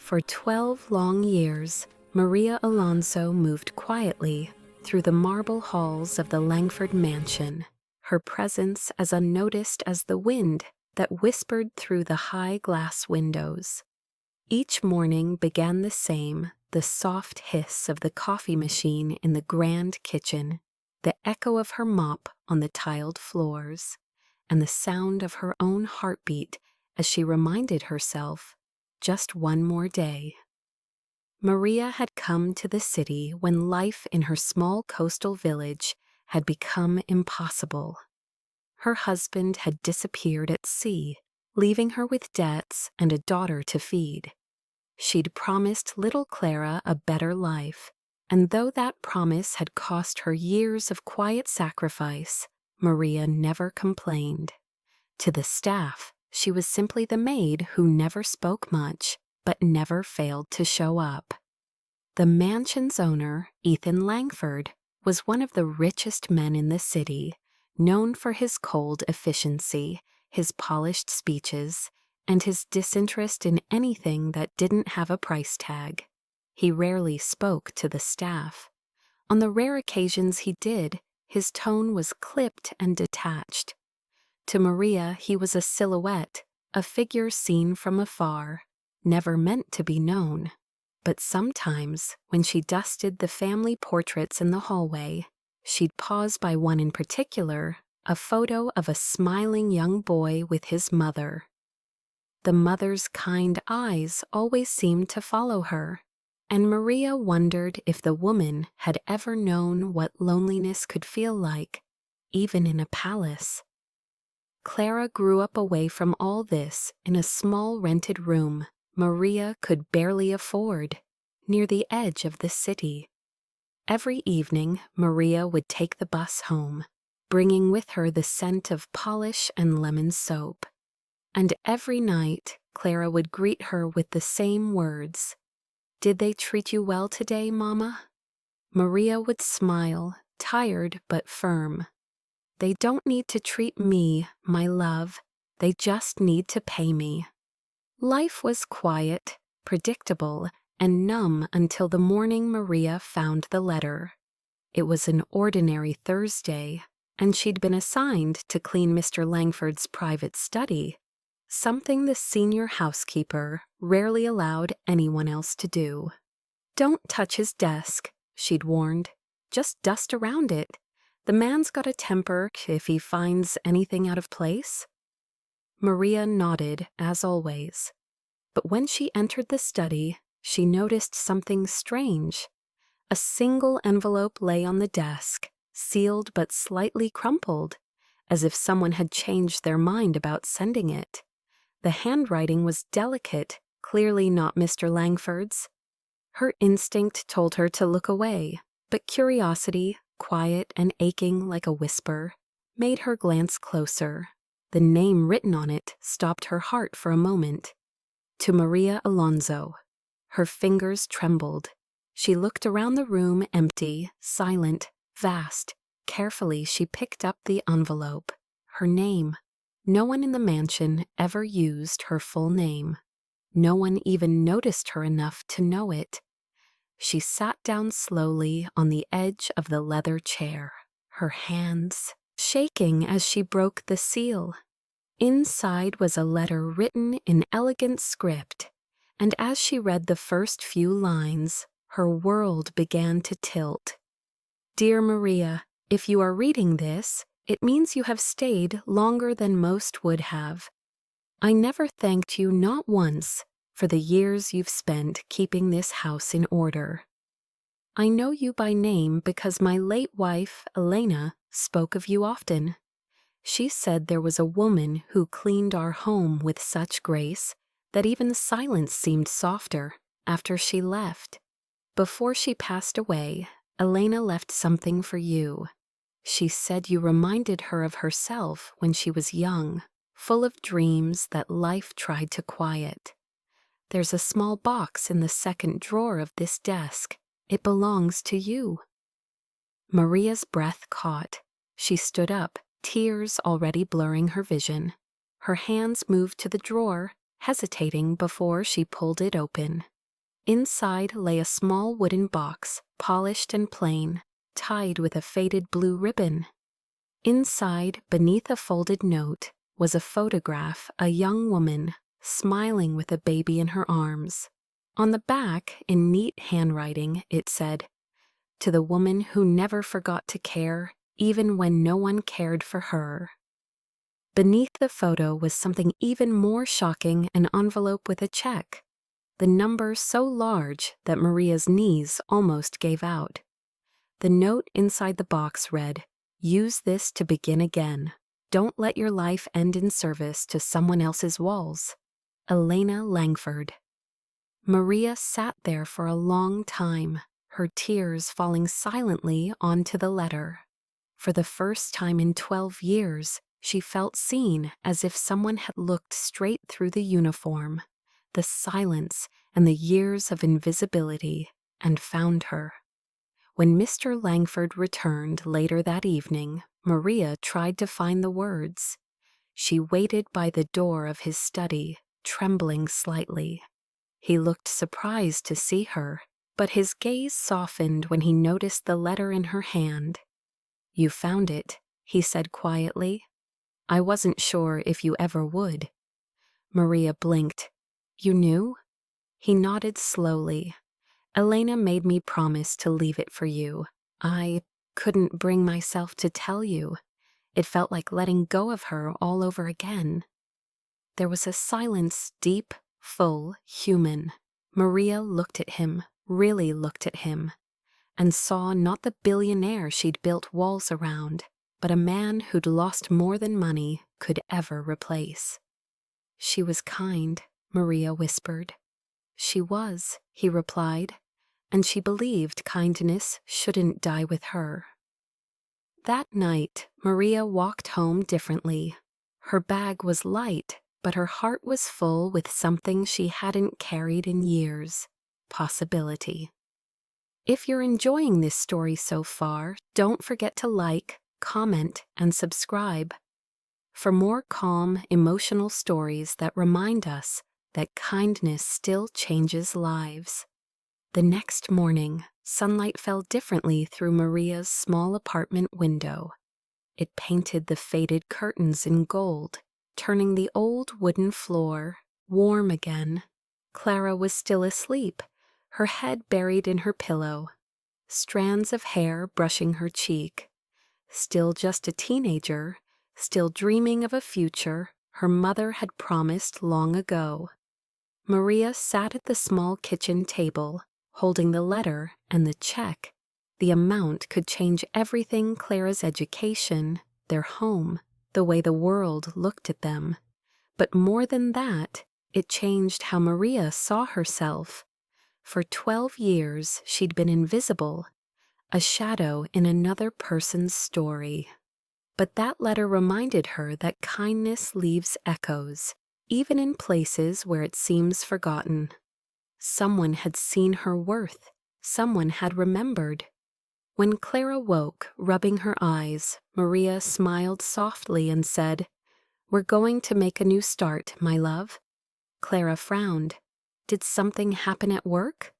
For 12 long years, Maria Alonso moved quietly through the marble halls of the Langford mansion, her presence as unnoticed as the wind that whispered through the high glass windows. Each morning began the same, the soft hiss of the coffee machine in the grand kitchen, the echo of her mop on the tiled floors, and the sound of her own heartbeat as she reminded herself, just one more day. Maria had come to the city when life in her small coastal village had become impossible. Her husband had disappeared at sea, leaving her with debts and a daughter to feed. She'd promised little Clara a better life, and though that promise had cost her years of quiet sacrifice, Maria never complained. To the staff, she was simply the maid who never spoke much, but never failed to show up. The mansion's owner, Ethan Langford, was one of the richest men in the city, known for his cold efficiency, his polished speeches, and his disinterest in anything that didn't have a price tag. He rarely spoke to the staff. On the rare occasions he did, his tone was clipped and detached. To Maria, he was a silhouette, a figure seen from afar, never meant to be known. But sometimes, when she dusted the family portraits in the hallway, she'd pause by one in particular, a photo of a smiling young boy with his mother. The mother's kind eyes always seemed to follow her, and Maria wondered if the woman had ever known what loneliness could feel like, even in a palace. Clara grew up away from all this in a small rented room Maria could barely afford, near the edge of the city. Every evening, Maria would take the bus home, bringing with her the scent of polish and lemon soap. And every night, Clara would greet her with the same words. "Did they treat you well today, Mama?" Maria would smile, tired but firm. "They don't need to treat me, my love. They just need to pay me." Life was quiet, predictable, and numb until the morning Maria found the letter. It was an ordinary Thursday, and she'd been assigned to clean Mr. Langford's private study, something the senior housekeeper rarely allowed anyone else to do. "Don't touch his desk," she'd warned. "Just dust around it. The man's got a temper if he finds anything out of place." Maria nodded, as always. But when she entered the study, she noticed something strange. A single envelope lay on the desk, sealed but slightly crumpled, as if someone had changed their mind about sending it. The handwriting was delicate, clearly not Mr. Langford's. Her instinct told her to look away, but curiosity, quiet and aching like a whisper, made her glance closer. The name written on it stopped her heart for a moment. To Maria Alonso. Her fingers trembled. She looked around the room, empty, silent, vast. Carefully, she picked up the envelope. Her name. No one in the mansion ever used her full name. No one even noticed her enough to know it. She sat down slowly on the edge of the leather chair, her hands shaking as she broke the seal. Inside was a letter written in elegant script, and as she read the first few lines, her world began to tilt. "Dear Maria, if you are reading this, it means you have stayed longer than most would have. I never thanked you not once for the years you've spent keeping this house in order. I know you by name because my late wife, Elena, spoke of you often. She said there was a woman who cleaned our home with such grace that even silence seemed softer after she left. Before she passed away, Elena left something for you. She said you reminded her of herself when she was young, full of dreams that life tried to quiet. There's a small box in the second drawer of this desk. It belongs to you." Maria's breath caught. She stood up, tears already blurring her vision. Her hands moved to the drawer, hesitating before she pulled it open. Inside lay a small wooden box, polished and plain, tied with a faded blue ribbon. Inside, beneath a folded note, was a photograph, a young woman, smiling with a baby in her arms. On the back, in neat handwriting, it said, "To the woman who never forgot to care, even when no one cared for her." Beneath the photo was something even more shocking, an envelope with a check. The number so large that Maria's knees almost gave out. The note inside the box read, "Use this to begin again. Don't let your life end in service to someone else's walls. Elena Langford." Maria sat there for a long time, her tears falling silently onto the letter. For the first time in 12 years, she felt seen, as if someone had looked straight through the uniform, the silence and the years of invisibility, and found her. When Mr. Langford returned later that evening, Maria tried to find the words. She waited by the door of his study, trembling slightly. He looked surprised to see her, but his gaze softened when he noticed the letter in her hand. "You found it," he said quietly. "I wasn't sure if you ever would." Maria blinked. "You knew?" He nodded slowly. "Elena made me promise to leave it for you. I couldn't bring myself to tell you. It felt like letting go of her all over again." There was a silence, deep, full, human. Maria looked at him, really looked at him, and saw not the billionaire she'd built walls around, but a man who'd lost more than money could ever replace. "She was kind," Maria whispered. "She was," he replied, "and she believed kindness shouldn't die with her." That night, Maria walked home differently. Her bag was light, but her heart was full with something she hadn't carried in years: possibility. If you're enjoying this story so far, don't forget to like, comment, and subscribe. For more calm, emotional stories that remind us that kindness still changes lives. The next morning, sunlight fell differently through Maria's small apartment window. It painted the faded curtains in gold, turning the old wooden floor warm again. Clara was still asleep, her head buried in her pillow, strands of hair brushing her cheek. Still just a teenager, still dreaming of a future her mother had promised long ago. Maria sat at the small kitchen table, holding the letter and the check. The amount could change everything: Clara's education, their home, the way the world looked at them. But more than that, it changed how Maria saw herself. For 12 years, she'd been invisible, a shadow in another person's story. But that letter reminded her that kindness leaves echoes, even in places where it seems forgotten. Someone had seen her worth. Someone had remembered. When Clara woke, rubbing her eyes, Maria smiled softly and said, "We're going to make a new start, my love." Clara frowned. Did something happen at work?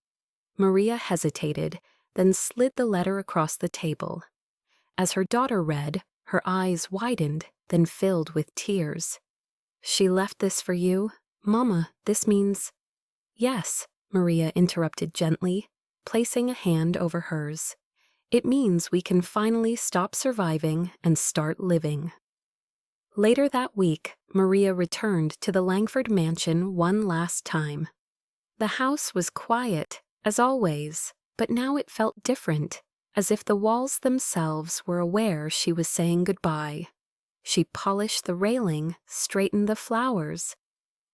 Maria hesitated, then slid the letter across the table. As her daughter read, her eyes widened, then filled with tears. "She left this for you? Mama, this means—" "Yes," Maria interrupted gently, placing a hand over hers. "It means we can finally stop surviving and start living." Later that week, Maria returned to the Langford mansion one last time. The house was quiet, as always, but now it felt different, as if the walls themselves were aware she was saying goodbye. She polished the railing, straightened the flowers,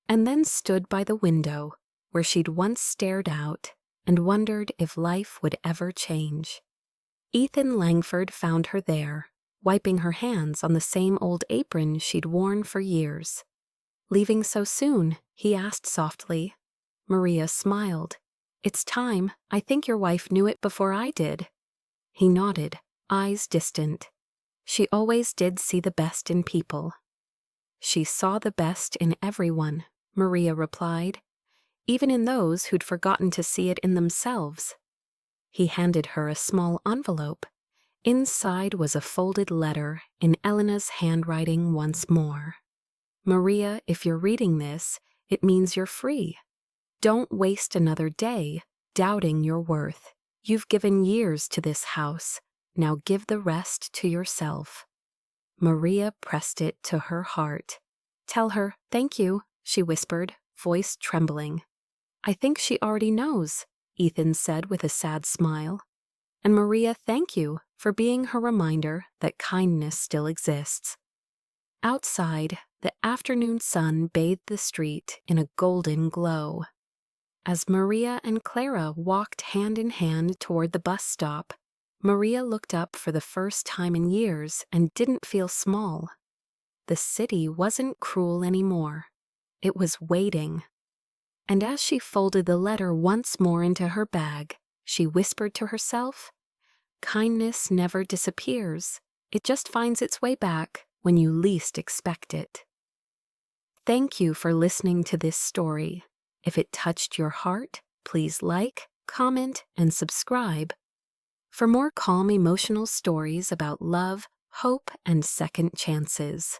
and then stood by the window, where she'd once stared out, and wondered if life would ever change. Ethan Langford found her there, wiping her hands on the same old apron she'd worn for years. "Leaving so soon?" he asked softly. Maria smiled. "It's time. I think your wife knew it before I did." He nodded, eyes distant. "She always did see the best in people." "She saw the best in everyone," Maria replied. even in those who'd forgotten to see it in themselves. He handed her a small envelope. Inside was a folded letter in Elena's handwriting once more. Maria, if you're reading this, it means you're free. Don't waste another day doubting your worth. You've given years to this house. Now give the rest to yourself. Maria pressed it to her heart. Tell her, thank you, she whispered, voice trembling. I think she already knows, Ethan said with a sad smile. And Maria, thank you for being her reminder that kindness still exists. Outside, the afternoon sun bathed the street in a golden glow. As Maria and Clara walked hand in hand toward the bus stop, Maria looked up for the first time in years and didn't feel small. The city wasn't cruel anymore. It was waiting. And as she folded the letter once more into her bag, she whispered to herself, kindness never disappears. It just finds its way back when you least expect it. Thank you for listening to this story. If it touched your heart, please like, comment, and subscribe. For more calm emotional stories about love, hope, and second chances.